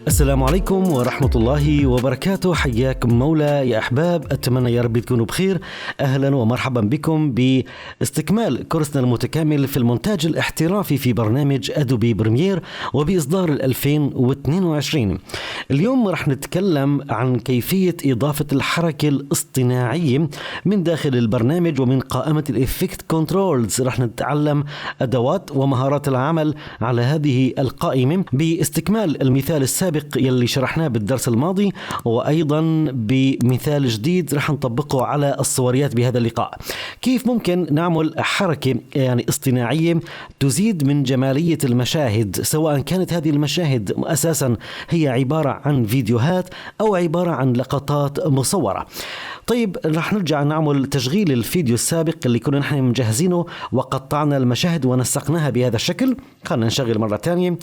السلام عليكم ورحمة الله وبركاته. حياكم مولا يا أحباب، أتمنى يا رب تكونوا بخير. أهلا ومرحبا بكم باستكمال كورسنا المتكامل في المونتاج الاحترافي في برنامج أدوبي بريمير وبإصدار 2022. اليوم رح نتكلم عن كيفية إضافة الحركة الاصطناعية من داخل البرنامج ومن قائمة الإفكت كنترولز. رح نتعلم أدوات ومهارات العمل على هذه القائمة باستكمال المثال السابق يلي شرحناه بالدرس الماضي، وأيضا بمثال جديد رح نطبقه على الصوريات بهذا اللقاء. كيف ممكن نعمل حركة اصطناعية تزيد من جمالية المشاهد، سواء كانت هذه المشاهد أساسا هي عبارة عن فيديوهات أو عبارة عن لقطات مصورة. طيب رح نرجع نعمل تشغيل الفيديو السابق اللي كنا نحن مجهزينه وقطعنا المشاهد ونسقناها بهذا الشكل. خلنا نشغل مرة تانية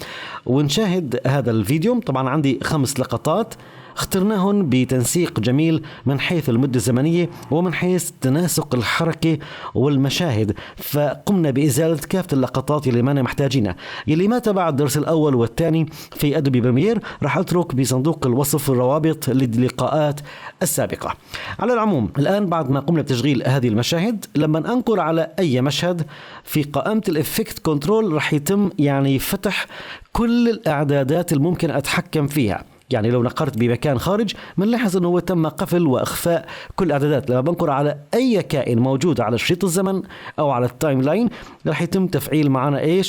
ونشاهد هذا الفيديو. طبعا عندي 5 لقطات اخترناهن بتنسيق جميل من حيث المدة الزمنية ومن حيث تناسق الحركة والمشاهد، فقمنا بإزالة كافة اللقطات اللي ما محتاجينها. يلي ما تبع الدرس الأول والثاني في أدوبي بريمير راح أترك بصندوق الوصف الروابط للقاءات السابقة. على العموم الآن بعد ما قمنا بتشغيل هذه المشاهد، لما أنقر على أي مشهد في قائمة الإفكت كنترول راح يتم فتح كل الإعدادات الممكن أتحكم فيها. يعني لو نقرت بمكان خارج بنلاحظ انه تم قفل واخفاء كل الاعدادات. لما بنقر على اي كائن موجود على شريط الزمن او على التايم لاين راح يتم تفعيل معنا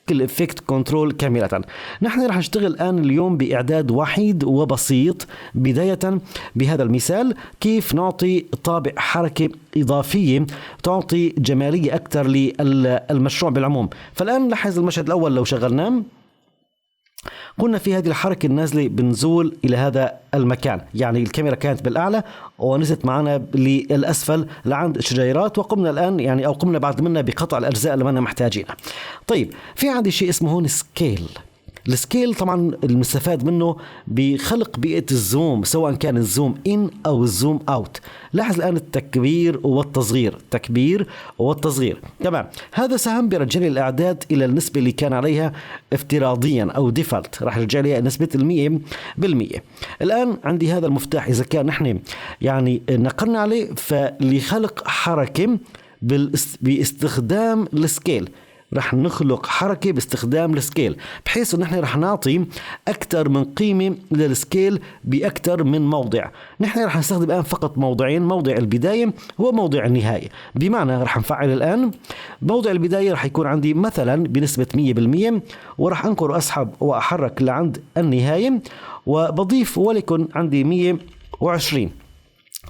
كل افكت كنترول كاملة. نحن راح نشتغل الآن اليوم بإعداد وحيد وبسيط، بداية بهذا المثال كيف نعطي طابع حركة إضافية تعطي جمالية أكثر للمشروع بالعموم. فالآن لاحظ المشهد الأول لو شغلناه، قلنا في هذه الحركة النازلة بنزول إلى هذا المكان، يعني الكاميرا كانت بالأعلى ونزلت معنا للأسفل لعند الشجيرات، وقمنا الآن أو قمنا بعد منا بقطع الأجزاء اللي ما محتاجينها. طيب في عندي شيء اسمه هون سكيل. السكيل طبعا المستفاد منه بخلق بيئة الزوم، سواء كان الزوم إن أو الزوم أوت. لاحظ الآن التكبير والتصغير، تكبير والتصغير. تمام، هذا سهم برجع لي الأعداد إلى النسبة اللي كان عليها افتراضيا أو ديفولت، راح يرجع لي نسبة 100%. الآن عندي هذا المفتاح، إذا كان نحن نقلنا عليه فلخلق حركة باستخدام السكيل، رح نخلق حركة باستخدام السكيل، بحيث ان نحن رح نعطي اكثر من قيمة للسكيل باكثر من موضع. نحن رح نستخدم الان فقط موضعين، موضع البداية وموضع النهاية. بمعنى رح نفعل الان موضع البداية رح يكون عندي مثلا بنسبة 100%، ورح انقر واسحب واحرك لعند النهاية وبضيف وليكن عندي 120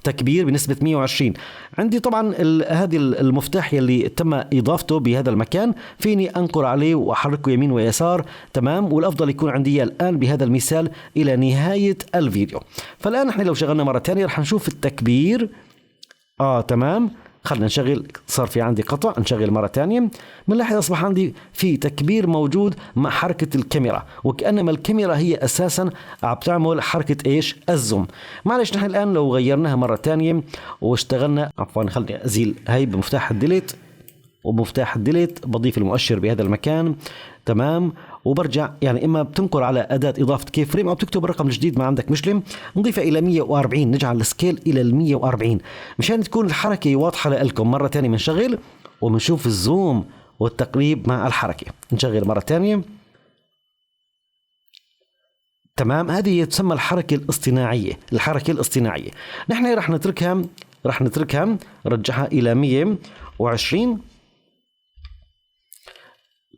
تكبير بنسبة 120. عندي طبعا هذه المفتاح يلي تم إضافته بهذا المكان، فيني أنقر عليه وأحركه يمين ويسار. تمام، والأفضل يكون عندي الآن بهذا المثال إلى نهاية الفيديو. فالآن احنا لو شغلنا مرة تانية رح نشوف التكبير. تمام، خلنا نشغل، صار في عندي قطع، نشغل مرة تانية بنلاحظ أصبح عندي في تكبير موجود مع حركة الكاميرا، وكأنما الكاميرا هي أساسا عم تعمل حركة الزوم. معلش نحن الآن لو غيرناها مرة تانية واشتغلنا، عفوا خلني أزيل هاي بمفتاح الديليت، وبمفتاح الديليت بضيف المؤشر بهذا المكان. تمام، وبرجع إما بتنقر على أداة إضافة كي فريم أو بتكتب الرقم الجديد ما عندك مشكلة، نضيفها إلى 140، نجعل السكيل إلى 140 مشان تكون الحركة واضحة لكم. مرة تانية بنشغل وبنشوف الزوم والتقريب مع الحركة. نشغل مرة تانية. تمام، هذه تسمى الحركة الاصطناعية. الحركة الاصطناعية نحن رح نتركها رجعها إلى 120.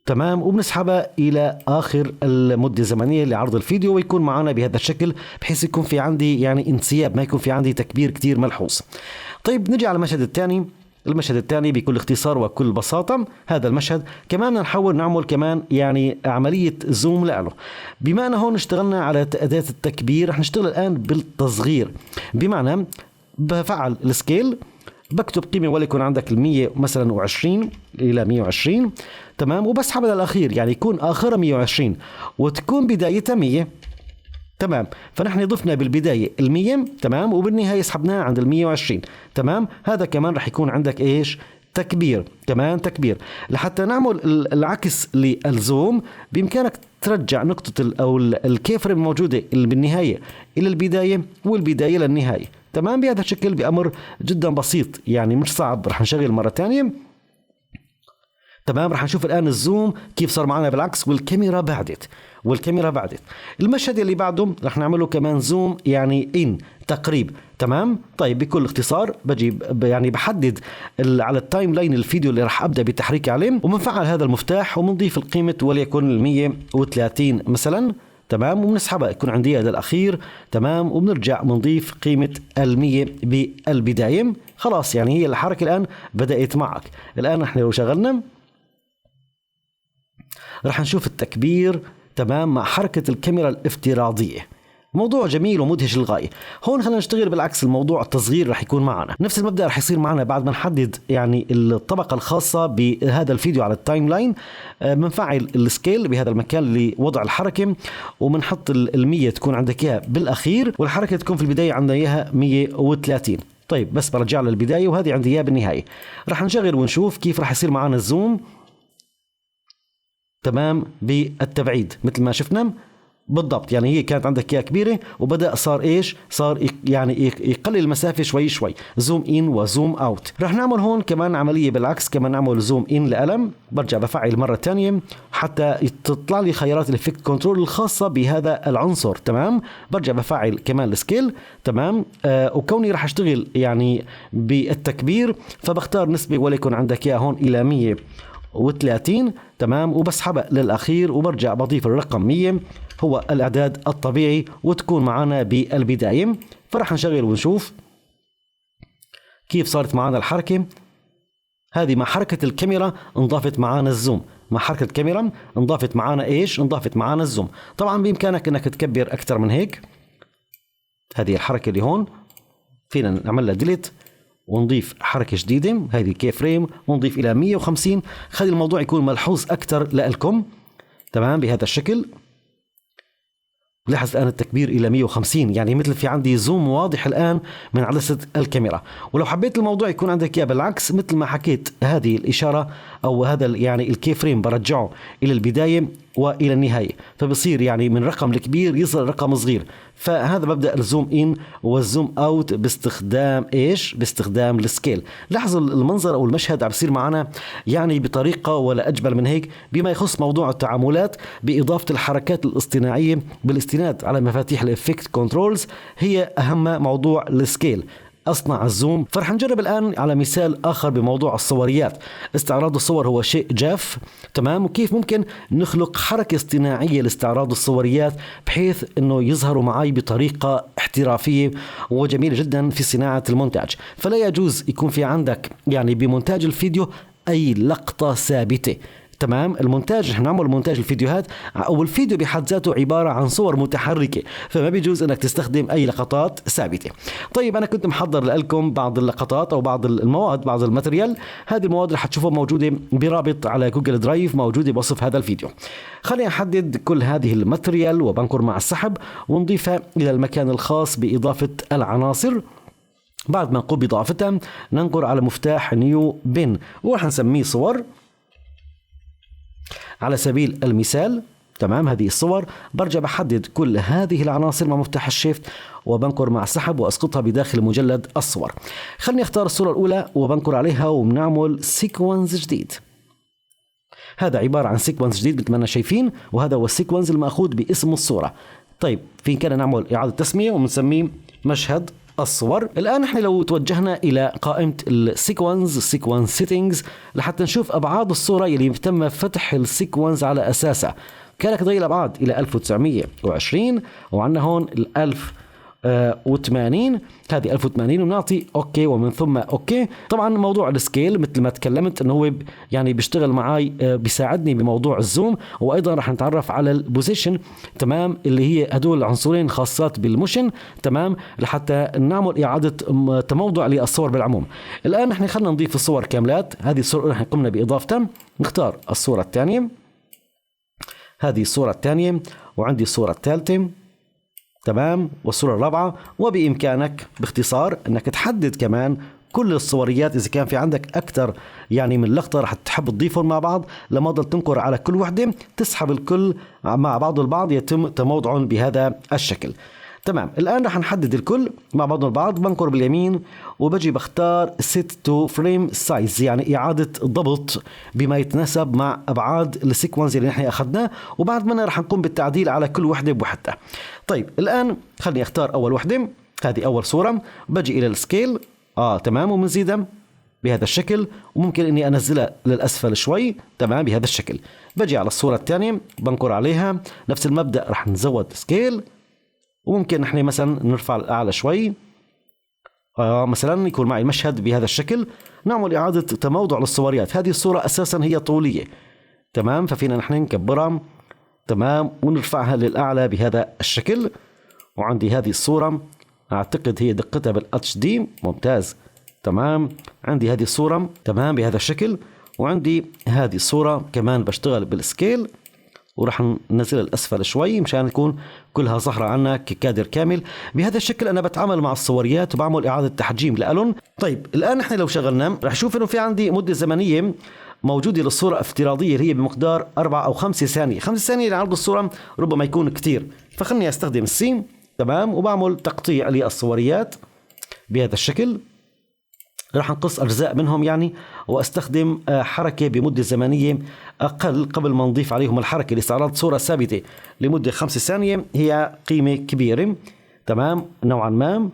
تمام، وبنسحبها إلى آخر المدة الزمنية لعرض الفيديو، ويكون معنا بهذا الشكل بحيث يكون في عندي انسياب، ما يكون في عندي تكبير كتير ملحوظ. طيب نجي على المشهد الثاني. المشهد الثاني بكل اختصار وكل بساطة. هذا المشهد كمان نحاول نعمل كمان يعني عملية زوم له. بما أن هون اشتغلنا على أداة التكبير، رح نشتغل الآن بالتصغير، بمعنى بفعل السكيل، بكتب قيمة وليكن عندك 100 مثلا و20 إلى 120 تمام، وبسحبها للأخير يعني يكون آخرها 120 وتكون بدايتها 100 تمام. فنحن ضفنا بالبداية 100 تمام، وبالنهاية سحبناها عند 120 تمام. هذا كمان رح يكون عندك إيش؟ تكبير، كمان تكبير. لحتى نعمل العكس للزوم بإمكانك ترجع نقطة أو الكيفريم الموجودة اللي بالنهاية إلى البداية والبداية للنهاية تمام. بهذا الشكل بأمر جدا بسيط يعني مش صعب. رح نشغل مرة تانية تمام. رح نشوف الآن الزوم كيف صار معنا بالعكس، والكاميرا بعدت. المشهد اللي بعده رح نعمله كمان زوم يعني إن تقريب تمام. طيب بكل اختصار بجيب يعني بحدد على التايم لاين الفيديو اللي رح أبدأ بالتحريك عليه، وبنفعل هذا المفتاح وبنضيف القيمة وليكن 130 مثلا تمام، وبنسحبها يكون عندي هذا الأخير تمام، وبنرجع بنضيف قيمة 100 بالبداية. خلاص يعني هي الحركة الآن بدأت معك. الآن نحن لو شغلنا رح نشوف التكبير تمام مع حركة الكاميرا الافتراضية. موضوع جميل ومدهش للغاية. هون خلينا نشتغل بالعكس، الموضوع التصغير رح يكون معنا نفس المبدأ، رح يصير معنا بعد ما نحدد يعني الطبقة الخاصة بهذا الفيديو على التايم لاين. بنفعل السكيل بهذا المكان لوضع الحركة، وبنحط 100 تكون عندك اياها بالأخير، والحركة تكون في البداية عندنا اياها 130. طيب بس برجع للبداية وهذه عندي اياها بالنهاية. رح نشغل ونشوف كيف رح يصير معنا الزوم تمام بالتبعيد مثل ما شفنا بالضبط. يعني هي كانت عندك اياها كبيره وبدا صار ايش؟ صار يعني يقلل المسافه شوي شوي، زوم ان وزوم اوت. رح نعمل هون كمان عمليه بالعكس، كمان نعمل زوم ان لقلم. برجع بفعل مره ثانيه حتى تطلع لي خيارات الافكت كنترول الخاصه بهذا العنصر تمام. برجع بفعل كمان السكيل تمام. وكوني رح اشتغل يعني بالتكبير فبختار نسبه وليكن عندك اياها هون الى 130 تمام، وبسحبها للأخير وبرجع بضيف الرقم 100 هو الإعداد الطبيعي وتكون معنا بالبداية. فرح نشغل ونشوف كيف صارت معنا الحركة. هذه مع حركة الكاميرا انضافت معنا الزوم، مع حركة الكاميرا انضافت معنا ايش؟ انضافت معنا الزوم. طبعا بإمكانك انك تكبر أكثر من هيك. هذه الحركة اللي هون فينا نعمل لها ديليت ونضيف حركة جديدة، هذه كي فريم، ونضيف إلى 150. خلي الموضوع يكون ملحوظ أكثر لكم تمام بهذا الشكل. لاحظ الآن التكبير إلى 150، يعني مثل في عندي زوم واضح الآن من عدسة الكاميرا. ولو حبيت الموضوع يكون عندك إياه بالعكس مثل ما حكيت، هذه الإشارة أو هذا يعني الكي فريم برجعه إلى البداية وإلى النهاية، فبصير يعني من رقم الكبير يصل رقم صغير. فهذا مبدأ الزوم إن والزوم أوت باستخدام إيش؟ باستخدام السكيل. لاحظوا المنظر أو المشهد عم بصير معنا يعني بطريقة ولا أجمل من هيك بما يخص موضوع التعاملات بإضافة الحركات الاصطناعية بالاستناد على مفاتيح الإفكت كنترولز. هي أهم موضوع السكيل أصنع الزوم. فرح نجرب الآن على مثال آخر بموضوع الصوريات. استعراض الصور هو شيء جاف تمام، وكيف ممكن نخلق حركة اصطناعية لاستعراض الصوريات بحيث أنه يظهروا معي بطريقة احترافية وجميلة جدا في صناعة المونتاج. فلا يجوز يكون في عندك يعني بمونتاج الفيديو أي لقطة ثابتة تمام. المونتاج نحن نعمل مونتاج الفيديوهات او الفيديو بحد ذاته عباره عن صور متحركه، فما بيجوز انك تستخدم اي لقطات ثابته. طيب انا كنت محضر لكم بعض اللقطات او بعض المواد، بعض الماتريال. هذه المواد رح تشوفها موجوده برابط على جوجل درايف موجوده بوصف هذا الفيديو. خلينا نحدد كل هذه الماتريال وبنكر مع السحب ونضيفها الى المكان الخاص باضافه العناصر. بعد ما نقوم باضافتها ننقر على مفتاح نيو بن ورح نسميه صور على سبيل المثال تمام. هذه الصور برجع بحدد كل هذه العناصر مع مفتاح الشيفت وبنكر مع السحب واسقطها بداخل مجلد الصور. خلني اختار الصورة الاولى وبنكر عليها وبنعمل سيكونس جديد. هذا عبارة عن سيكونس جديد مثل ما احنا شايفين، وهذا هو السيكونس المأخوذ باسم الصورة. طيب في كان نعمل اعادة تسمية وبنسميه مشهد الصور. الآن نحن لو توجهنا إلى قائمة السيكونس سيتنجز لحتى نشوف أبعاد الصورة يلي تم فتح السيكونس على أساسها. كانت تغير الأبعاد إلى 1920 وعندنا هون 1000 1080 هذه 1080 ونعطي اوكي ومن ثم اوكي. طبعا موضوع السكيل مثل ما تكلمت انه هو يعني بيشتغل معي بيساعدني بموضوع الزوم، وايضا راح نتعرف على البوزيشن تمام اللي هي هدول العنصرين خاصات بالموشن تمام لحتى نعمل اعاده تموضع للصور بالعموم. الان نحن خلينا نضيف الصور كاملات. هذه الصورة نحن قمنا باضافتها، نختار الصورة الثانية، هذه الصورة الثانية وعندي الصورة الثالثة تمام والصورة الرابعة. وبإمكانك باختصار أنك تحدد كمان كل الصوريات إذا كان في عندك أكثر يعني من لقطة رح تحب تضيفهم مع بعض، لما تضل تنقر على كل وحدة تسحب الكل مع بعض البعض يتم تموضعهم بهذا الشكل تمام. الآن رح نحدد الكل مع بعض البعض، بنقر باليمين وبجي بختار set to frame size يعني إعادة ضبط بما يتناسب مع أبعاد السيكونس اللي نحن أخذناه، وبعد منها رح نقوم بالتعديل على كل وحدة بوحدها. طيب الآن خليني أختار أول وحدة، هذه أول صورة، بجي إلى السكيل تمام وبنزيدها بهذا الشكل، وممكن إني أنزلها للأسفل شوي تمام بهذا الشكل. بجي على الصورة الثانية بنقر عليها نفس المبدأ، رح نزود سكيل وممكن نحن مثلا نرفع الأعلى شوي مثلا يكون معي مشهد بهذا الشكل. نعمل إعادة تموضع للصوريات. هذه الصورة أساسا هي طولية تمام، ففينا نحن نكبرها تمام ونرفعها للأعلى بهذا الشكل. وعندي هذه الصورة أعتقد هي دقتها بالاتش دي ممتاز تمام. عندي هذه الصورة تمام بهذا الشكل، وعندي هذه الصورة كمان بشتغل بالسكيل ورح ننزل الأسفل شوي مشان يكون كلها ظاهرة عنا ككادر كامل. بهذا الشكل أنا بتعامل مع الصوريات وبعمل إعادة تحجيم لألون. طيب الآن نحن لو شغلنا رح نشوف إنه في عندي مدة زمنية موجودة للصورة افتراضية اللي هي بمقدار 4 أو 5 ثانية. 5 ثانية لعرض الصورة ربما يكون كتير، فخلني أستخدم السين تمام وبعمل تقطيع للصوريات بهذا الشكل. راح نقص أجزاء منهم يعني، وأستخدم حركة بمدة زمنية أقل قبل ما نضيف عليهم الحركة لاستعراض صورة ثابتة لمدة 5 ثانية هي قيمة كبيرة تمام نوعا ما.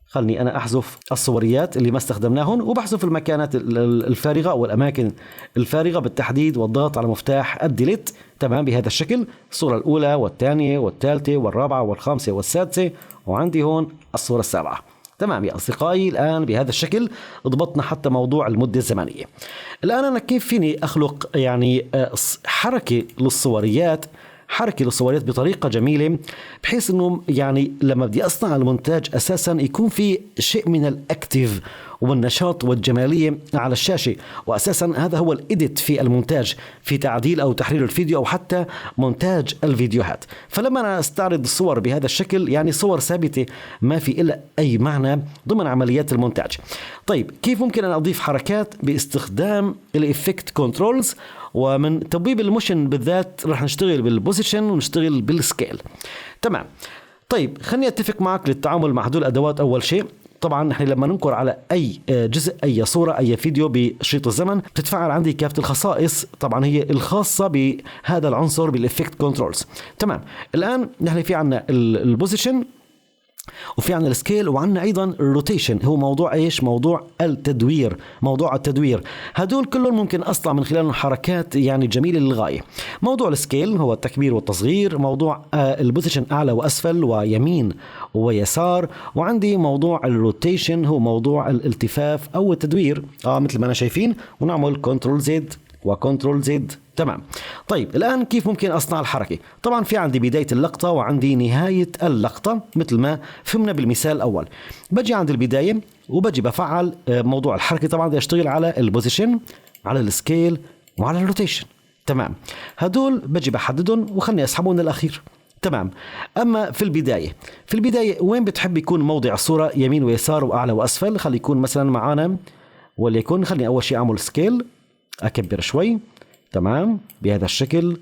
خلني أنا أحذف الصوريات اللي ما استخدمناهن، وبحذف المكانات الفارغة أو الأماكن الفارغة بالتحديد والضغط على مفتاح الديليت تمام بهذا الشكل. الصورة الأولى والثانية والثالثة والرابعة والخامسة والسادسة، وعندي هون الصورة السابعة تمام يا أصدقائي. الآن بهذا الشكل ضبطنا حتى موضوع المدة الزمنية. الآن أنا كيف فيني أخلق يعني حركة للصوريات بطريقة جميلة بحيث أنه يعني لما بدي أصنع المونتاج أساسا يكون في شيء من الأكتيف والنشاط والجمالية على الشاشة. وأساسا هذا هو الإيديت في المونتاج، في تعديل أو تحرير الفيديو أو حتى مونتاج الفيديوهات. فلما أنا أستعرض الصور بهذا الشكل يعني صور ثابتة ما في إلا أي معنى ضمن عمليات المونتاج. طيب كيف ممكن أن أضيف حركات باستخدام الإفكت كنترولز؟ ومن تبويب الموشن بالذات رح نشتغل بالبوزيشن ونشتغل بالسكيل تمام. طيب خليني أتفق معك للتعامل مع هدول الأدوات. أول شيء طبعا نحن لما ننقر على أي جزء أي صورة أي فيديو بشريط الزمن بتتفعل عندي كافة الخصائص طبعا هي الخاصة بهذا العنصر بالإفكت كنترولز تمام. الآن نحن في عنا البوزيشن وفي عنا السكيل وعنا ايضا الروتيشن، هو موضوع ايش؟ موضوع التدوير. هدول كلهم ممكن اصنع من خلالهم حركات يعني جميله للغايه. موضوع السكيل هو التكبير والتصغير، موضوع البوزيشن اعلى واسفل ويمين ويسار، وعندي موضوع الروتيشن هو موضوع الالتفاف او التدوير مثل ما انا شايفين، ونعمل كنترول زد وكنترول زد تمام. طيب الآن كيف ممكن أصنع الحركة؟ طبعا في عندي بداية اللقطة وعندي نهاية اللقطة مثل ما فهمنا بالمثال الأول. بجي عند البداية وبجي بفعل موضوع الحركة. طبعا بدي أشتغل على البوزيشن على السكيل وعلى الروتيشن تمام. هدول بجي بحددهم وخلني أسحبهم للأخير تمام. أما في البداية وين بتحب يكون موضع الصورة؟ يمين ويسار وأعلى وأسفل. خلي يكون مثلا معانا وليكن خلني أول شيء أعمل سكيل أكبر شوي تمام بهذا الشكل،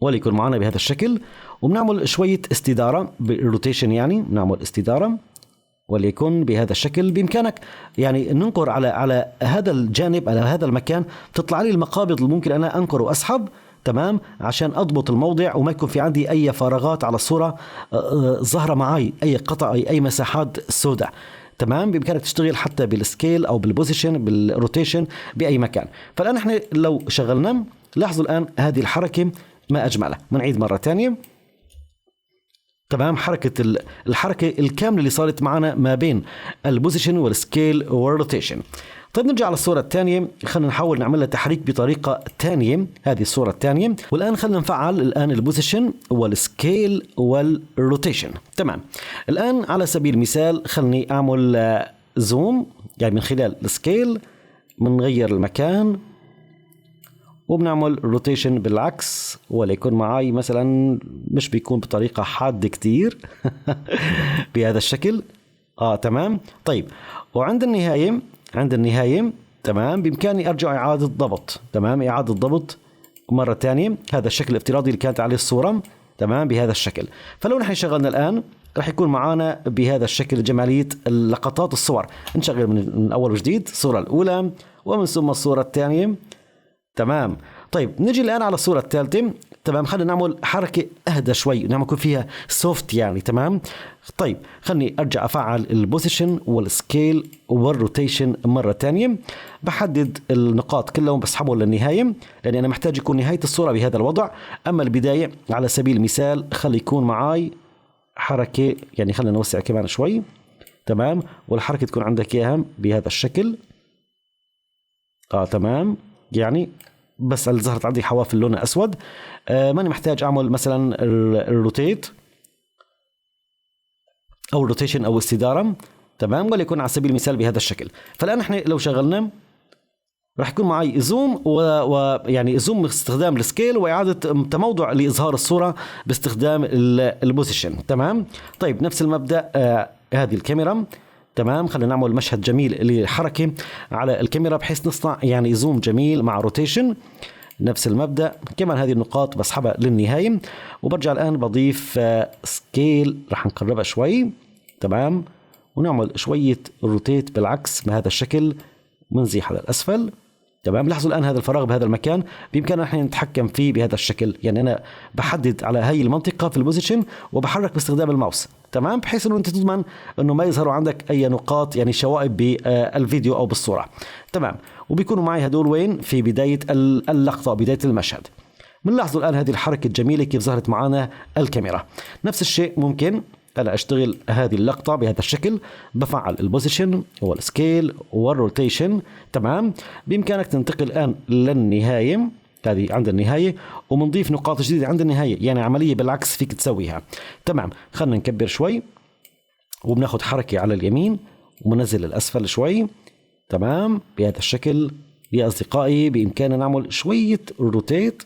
وليكن معنا بهذا الشكل، وبنعمل شوية استدارة بالروتيشن يعني نعمل استدارة وليكن بهذا الشكل. بإمكانك يعني ننقر على هذا الجانب على هذا المكان تطلع لي المقابض اللي ممكن أنا أنقر وأسحب تمام عشان أضبط الموضع وما يكون في عندي أي فراغات على الصورة ظاهرة معي، أي قطع أي مساحات سوداء تمام. بإمكانك تشتغل حتى بالسكيل أو بالبوزيشن بالروتيشن بأي مكان. فالآن احنا لو شغلنا لاحظوا الآن هذه الحركة ما أجملها. بنعيد مرة تانية تمام، الحركة الكاملة اللي صارت معنا ما بين البوزيشن والسكيل والروتيشن. طيب نرجع على الصورة الثانية، خلينا نحاول نعملها تحريك بطريقة ثانية. هذه الصورة الثانية، والآن خلينا نفعل الآن البوزيشن والسكيل والروتيشن. تمام، الآن على سبيل المثال خلني أعمل زوم، يعني من خلال السكيل بنغير المكان وبنعمل روتيشن بالعكس، وليكون معي مثلا مش بيكون بطريقة حادة كتير بهذا الشكل. تمام. طيب وعند النهاية تمام بإمكاني أرجع إعادة ضبط. تمام، إعادة ضبط مرة تانية هذا الشكل الافتراضي اللي كانت عليه الصورة. تمام، بهذا الشكل. فلو نحن شغلنا الآن راح يكون معانا بهذا الشكل جمالية لقطات الصور. نشغل من أول وجديد الصورة الأولى ومن ثم الصورة الثانية. تمام. طيب نجي الآن على الصورة الثالثة. تمام، خلينا نعمل حركة أهدى شوي، نعمل يكون فيها سوفت يعني. تمام. طيب خلني أرجع أفعل البوزيشن والسكيل والروتيشن مرة تانية. بحدد النقاط كلهم بسحبهم للنهاية، لأن أنا محتاج يكون نهاية الصورة بهذا الوضع. أما البداية على سبيل المثال خلي يكون معاي حركة، يعني خلينا نوسع كمان شوي. تمام، والحركة تكون عندك إياها بهذا الشكل. تمام، يعني بس اللي ظهرت عندي حواف اللون أسود. ماني محتاج أعمل مثلا الروتيت أو الروتيشن أو استدارة. تمام، وليكون على سبيل المثال بهذا الشكل. فالآن احنا لو شغلنا راح يكون معي زوم ويعني زوم باستخدام السكيل وإعادة تموضع لإظهار الصورة باستخدام البوزيشن. تمام. طيب نفس المبدأ هذه الكاميرا. تمام، خلينا نعمل مشهد جميل للحركة على الكاميرا بحيث نصنع يعني زوم جميل مع روتيشن. نفس المبدأ كمان هذه النقاط بسحبها للنهاية، وبرجع الآن بضيف سكيل راح نقربها شوي. تمام، ونعمل شوية روتيت بالعكس بهذا الشكل، منزيح على الأسفل. تمام، لاحظوا الآن هذا الفراغ بهذا المكان بإمكاننا نحن نتحكم فيه بهذا الشكل. يعني أنا بحدد على هاي المنطقة في البوزيشن وبحرك باستخدام الماوس. تمام، بحيث انه انت تضمن انه ما يظهروا عندك اي نقاط يعني شوائب بالفيديو او بالصورة. تمام، وبيكونوا معي هدول وين في بداية اللقطة، بداية المشهد. بنلاحظوا الآن هذه الحركة الجميلة كيف ظهرت معنا الكاميرا. نفس الشيء ممكن أنا أشتغل هذه اللقطة بهذا الشكل، بفعل البوزيشن والسكيل والروتيشن. تمام، بإمكانك تنتقل الآن للنهاية، هذه عند النهاية، ومنضيف نقاط جديدة عند النهاية، يعني عملية بالعكس فيك تسويها. تمام، خلنا نكبر شوي وبناخد حركة على اليمين ومنزل الأسفل شوي. تمام، بهذا الشكل يا أصدقائي بإمكاننا نعمل شوية روتيت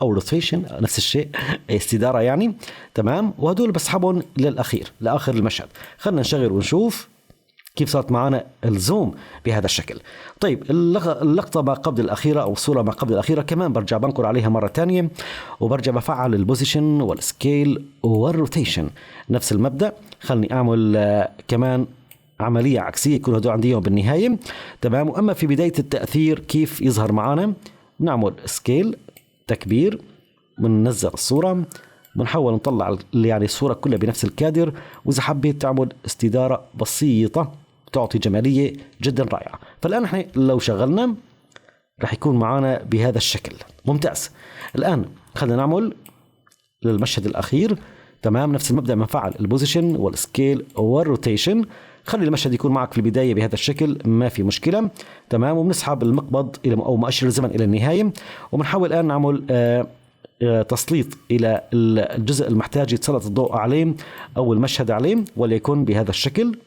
أو روتيشن، نفس الشيء استدارة يعني. تمام، وهدول بسحبهم للأخير لآخر المشهد. خلنا نشغل ونشوف كيف صارت معنا الزوم بهذا الشكل. طيب اللقطة ما قبل الأخيرة أو الصورة ما قبل الأخيرة كمان برجع بنقر عليها مرة تانية، وبرجع بفعل البوزيشن والسكيل والروتيشن. نفس المبدأ، خلني أعمل كمان عملية عكسية يكون هدول عندي بالنهاية. تمام، وأما في بداية التأثير كيف يظهر معنا، نعمل سكيل تكبير، بننزل الصورة، بنحاول نطلع يعني الصورة كلها بنفس الكادر. وإذا حبيت تعمل استدارة بسيطة تعطي جمالية جدا رائعة. فالآن احنا لو شغلنا راح يكون معنا بهذا الشكل ممتاز. الآن خلينا نعمل للمشهد الأخير. تمام، نفس المبدأ، بنفعل البوزيشن والسكيل والروتيشن. خلي المشهد يكون معك في البداية بهذا الشكل، ما في مشكلة. تمام، وبنسحب المقبض إلى أو مؤشر الزمن إلى النهاية، وبنحاول الآن نعمل تسليط إلى الجزء المحتاج يتسلط الضوء عليه أو المشهد عليه، وليكن بهذا الشكل.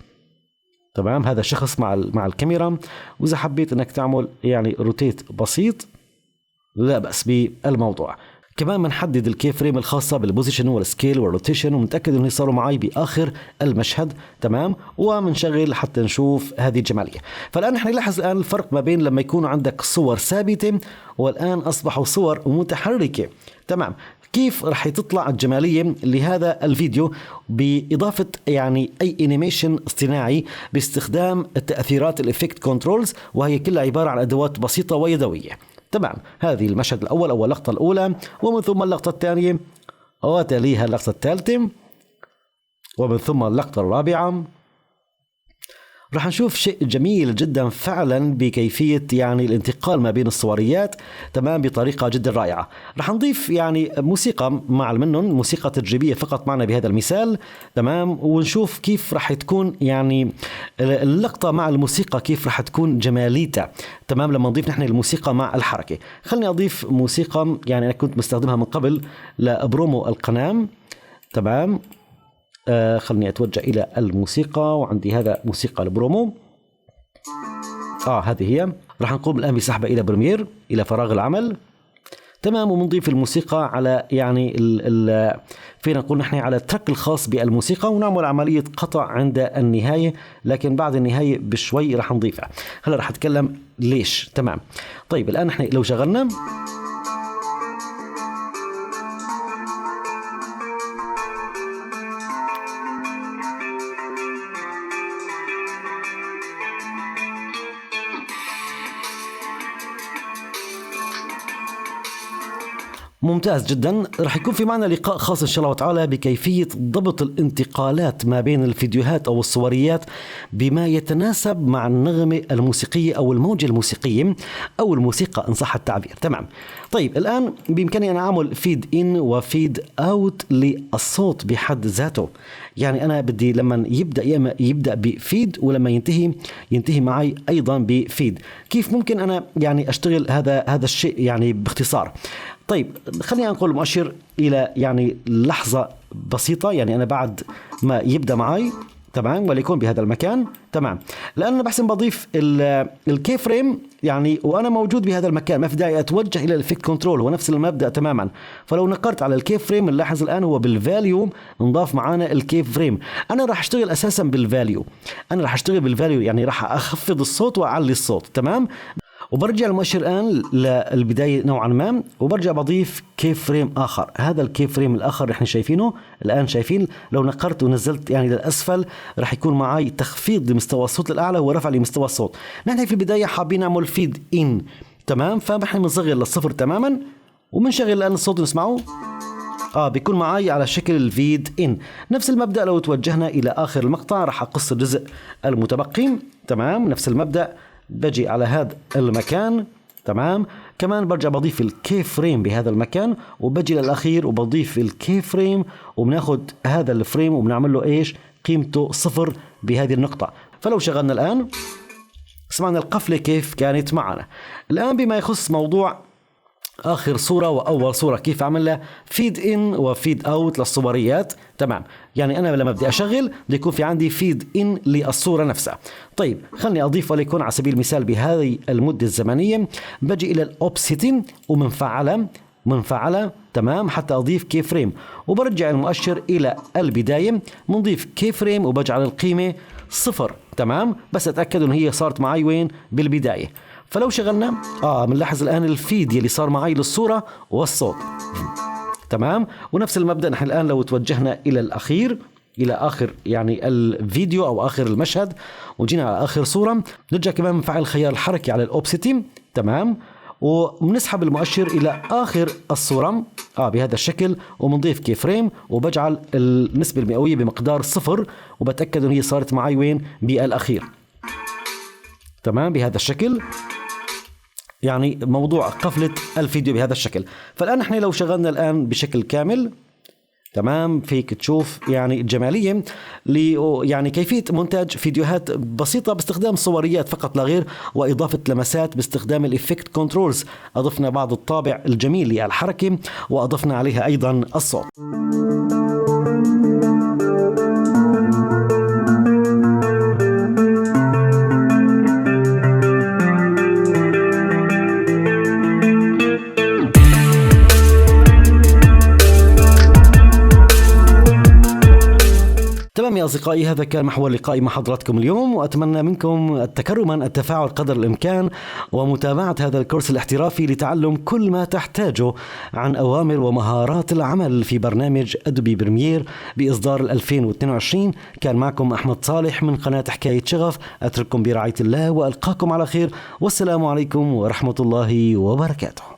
تمام، هذا الشخص مع الكاميرا. وإذا حبيت أنك تعمل يعني روتيت بسيط لا بأس بالموضوع. كمان بنحدد الكي فريم الخاصة بالبوزيشن والسكيل والروتيشن، ونتأكد انه صاروا معي بآخر المشهد. تمام، ومنشغل حتى نشوف هذه الجمالية. فالآن احنا نلاحظ الآن الفرق ما بين لما يكون عندك صور ثابتة والآن أصبحوا صور متحركة. تمام، كيف رح تطلع الجمالية لهذا الفيديو بإضافة يعني أي انيميشن اصطناعي باستخدام التأثيرات الإفكت كنترولز، وهي كلها عبارة عن أدوات بسيطة ويدوية. تمام، هذه المشهد الأول أو اللقطة الأولى، ومن ثم اللقطة الثانية، وتليها اللقطة الثالثة، ومن ثم اللقطة الرابعة. راح نشوف شيء جميل جدا فعلا بكيفية يعني الانتقال ما بين الصوريات، تمام، بطريقة جدا رائعة. راح نضيف يعني موسيقى مع المنن، موسيقى تجريبية فقط معنا بهذا المثال، تمام، ونشوف كيف راح تكون يعني اللقطة مع الموسيقى كيف راح تكون جماليتها، تمام، لما نضيف نحن الموسيقى مع الحركة. خلني أضيف موسيقى يعني أنا كنت مستخدمها من قبل لبرومو القناة، تمام. خلني أتوجه إلى الموسيقى، وعندي هذا موسيقى البرومو، هذه هي. راح نقوم الآن بسحبها إلى بريمير، إلى فراغ العمل، تمام، ومنضيف الموسيقى على يعني فينا نقول نحن على التراك الخاص بالموسيقى، ونعمل عملية قطع عند النهاية، لكن بعد النهاية بشوي راح نضيفها. هلا راح أتكلم ليش، تمام. طيب الآن نحن لو شغلنا ممتاز جدا. راح يكون في معنا لقاء خاص إن شاء الله تعالى بكيفية ضبط الانتقالات ما بين الفيديوهات أو الصوريات بما يتناسب مع النغمة الموسيقية أو الموجة الموسيقية أو الموسيقى إن صح التعبير، تمام. طيب الآن بإمكاني أن أعمل فيد إن وفيد أوت للصوت بحد ذاته. يعني أنا بدي لما يبدأ بفيد ولما ينتهي معي أيضا بفيد. كيف ممكن أنا يعني أشتغل هذا الشيء يعني باختصار؟ طيب خلينا نقول مؤشر إلى يعني لحظة بسيطة، يعني أنا بعد ما يبدأ معي، تمام، وليكون بهذا المكان، تمام، لأن بحسن بضيف الكي فريم يعني وأنا موجود بهذا المكان، ما في داعي أتوجه إلى الإفكت كنترول، هو نفس المبدأ تماما. فلو نقرت على الكي فريم نلاحظ الآن هو بالفاليو نضاف معنا الكي فريم. أنا راح أشتغل أساسا بالفاليو، يعني راح أخفض الصوت وأعلي الصوت، تمام. وبرجع المؤشر الآن للبداية نوعا ما، وبرجع بضيف كي فريم آخر. هذا الكي فريم الآخر نحن شايفينه الآن، شايفين لو نقرت ونزلت يعني للأسفل راح يكون معي تخفيض لمستوى الصوت الأعلى ورفع لمستوى الصوت. نحن في البداية حابين نعمل فيد إن، تمام، فنحن بنصغر للصفر تماما وبنشغل الآن الصوت نسمعه، بيكون معي على شكل الفيد إن. نفس المبدأ لو توجهنا إلى آخر المقطع راح أقص الجزء المتبقي، تمام، نفس المبدأ، بجي على هذا المكان، تمام، كمان برجع بضيف الكي فريم بهذا المكان، وبجي للأخير وبضيف الكي فريم، وبناخد هذا الفريم وبنعمل له إيش؟ قيمته 0 بهذه النقطة. فلو شغلنا الآن سمعنا القفلة كيف كانت معنا. الآن بما يخص موضوع آخر صورة وأول صورة، كيف أعمل لها فيد إن وفيد أوت للصوريات، تمام. يعني أنا لما بدي أشغل بدي يكون في عندي فيد إن للصورة نفسها. طيب خلني أضيف وليكون على سبيل المثال بهذه المدة الزمنية، بجي إلى الأوبسيتي ومنفعلة، تمام، حتى أضيف كي فريم، وبرجع المؤشر إلى البداية، بنضيف كي فريم وبجعل القيمة 0، تمام، بس أتأكد إن هي صارت معي وين؟ بالبداية. فلو شغلنا بنلاحظ الآن الفيد يلي صار معي للصورة والصوت، تمام. ونفس المبدأ نحن الآن لو توجهنا إلى الأخير، إلى آخر يعني الفيديو أو آخر المشهد، وجينا على آخر صورة، نرجع كمان نفعل خيار الحركة على الأوبسيتي، تمام، وبنسحب المؤشر إلى آخر الصورة بهذا الشكل، وبنضيف كي فريم وبجعل النسبة المئوية بمقدار 0، وبتأكد إن هي صارت معي وين؟ بالأخير، تمام، بهذا الشكل. يعني موضوع قفلة الفيديو بهذا الشكل. فالآن نحن لو شغلنا الآن بشكل كامل، تمام، فيك تشوف يعني الجمالية يعني كيفية مونتاج فيديوهات بسيطة باستخدام صوريات فقط لا غير، وإضافة لمسات باستخدام الإفكت كنترولز. أضفنا بعض الطابع الجميل للحركة وأضفنا عليها أيضا الصوت. تمام يا أصدقائي، هذا كان محور لقائي مع حضراتكم اليوم، وأتمنى منكم تكرما التفاعل قدر الإمكان ومتابعة هذا الكورس الاحترافي لتعلم كل ما تحتاجه عن أوامر ومهارات العمل في برنامج أدوبي بريمير بإصدار 2022. كان معكم أحمد صالح من قناة حكاية شغف. أترككم برعاية الله وألقاكم على خير، والسلام عليكم ورحمة الله وبركاته.